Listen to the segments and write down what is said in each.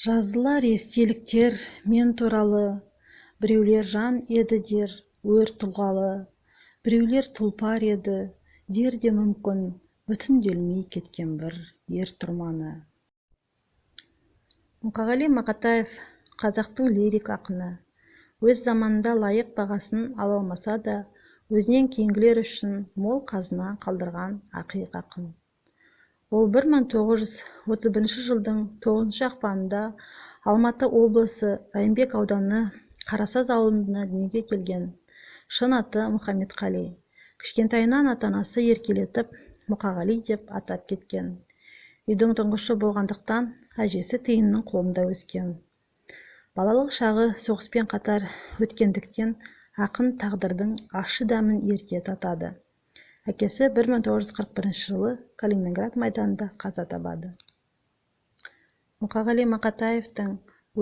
Жазылар естеліктер мен туралы, біреулер жан еді дер, өр тұлғалы, біреулер тұлпар еді, дер де мүмкін, бүтінделмей кеткен бір ер тұрманы. Мұқағали Мақатаев қазақтың лирик ақыны, өз заманында лайық бағасын ала алмаса да, өзінен кейінгілер үшін мол қазына қалдырған ақиық ақын. Ол 1931 жылдың 9 ақпанында Алматы облысы Райымбек ауданы Қарасаз ауылында дүниеге келген. Шын аты Мұхамедқали. Кішкентайынан ата-анасы еркелетіп Мұқағали деп атап кеткен. Үйдің тұңғышы болғандықтан әжесі тиынның қолында өскен. Балалық шағы соғыспен қатар өткендіктен ақын тағдырдың ащы дәмін ерте татады. Әкесі 1941 жылы Калининград майданында қаза табады. Мұқағали Мақатаевтың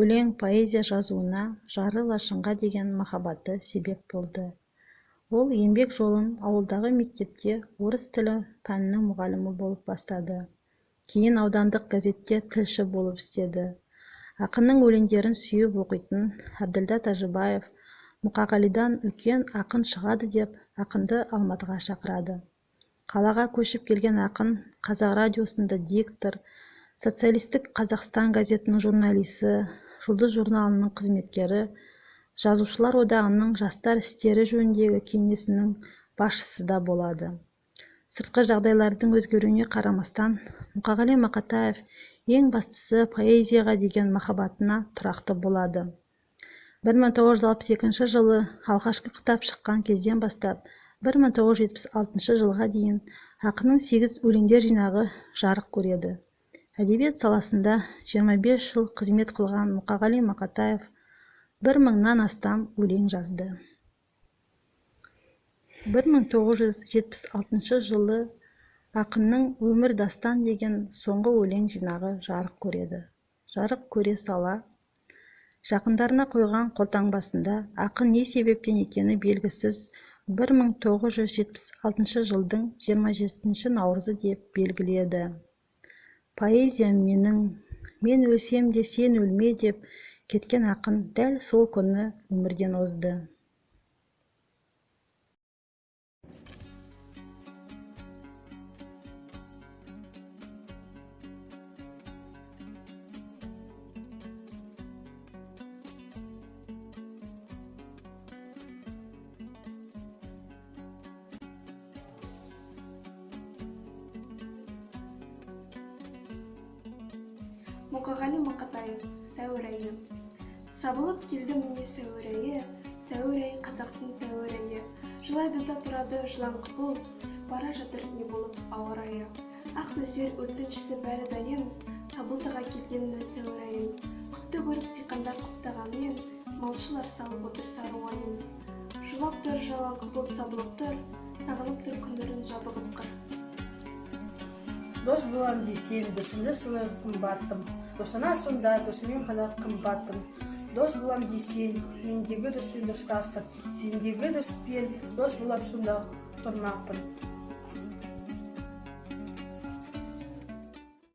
өлең поэзия жазуына жары лашынға деген махаббаты себеп болды. Ол еңбек жолын ауылдағы мектепте орыс тілі пәнінің мұғалімі болып бастады. Кейін аудандық газетте тілші болып істеді. Ақынның өлеңдерін сүйіп оқитын Әбділда Тәжібаев Мұқағалидан үлкен ақын шығады деп ақынды Алматыға шақырады. Қалаға көшіп келген ақын Қазақ радиосында диктор, Социалистік Қазақстан газетінің журналисі, Жұлдыз журналының қызметкері, Жазушылар одағының жастар істері жөніндегі кеңесінің басшысы да болады. Сыртқы жағдайлардың өзгеруіне қарамастан, Мұқағали Мақатаев ең бастысы поэзияға деген махаббатына тұрақты болады. 1962 жылы алғашқы кітап шыққан кезден бастап 1976 жылға дейін ақынның 8 өлеңдер жинағы жарық көреді. Әдебиет саласында 25 жыл қызмет қылған Мұқағали Мақатаев 1000-нан астам өлең жазды. 1976 жылы ақынның Өмір дастан деген соңғы өлең жинағы жарық көреді. Жарық көре сала, жақындарына қойған қолтаңбасында ақын не себептен екені белгісіз 1976 жылдың 27 наурызы деп белгіледі. Поэзия менің, мен өлсем де сен өлме деп кеткен ақын дәл сол күні өмірден озды. Мұқағали Мақатаев, сәуір айы. Сабылып келді міне сәуір айы, сәуір ай қазақтың тәуір айы. Жылайды да тұрады жылаңқы болып, бара жатыр не болып ауа райы. Ақ нөсер өтінішісі бәрі дайын, Сабылтыға келгенді сәуір айын. Құтты көріп диқандар құптағанмен, малшылар салып отыр сары уайын. Жылап тұр жалаңқы болып сабылып тұр, сағынып тұр күндерін жабығып қыр. Дос болам десең, досымды сыйлай қымбаттым. Досына сонда, досымен ғана қымбаттым. Дос болам десең, мендегі доспен достастық, сендегі доспен дос болап сонда тұрмақпын.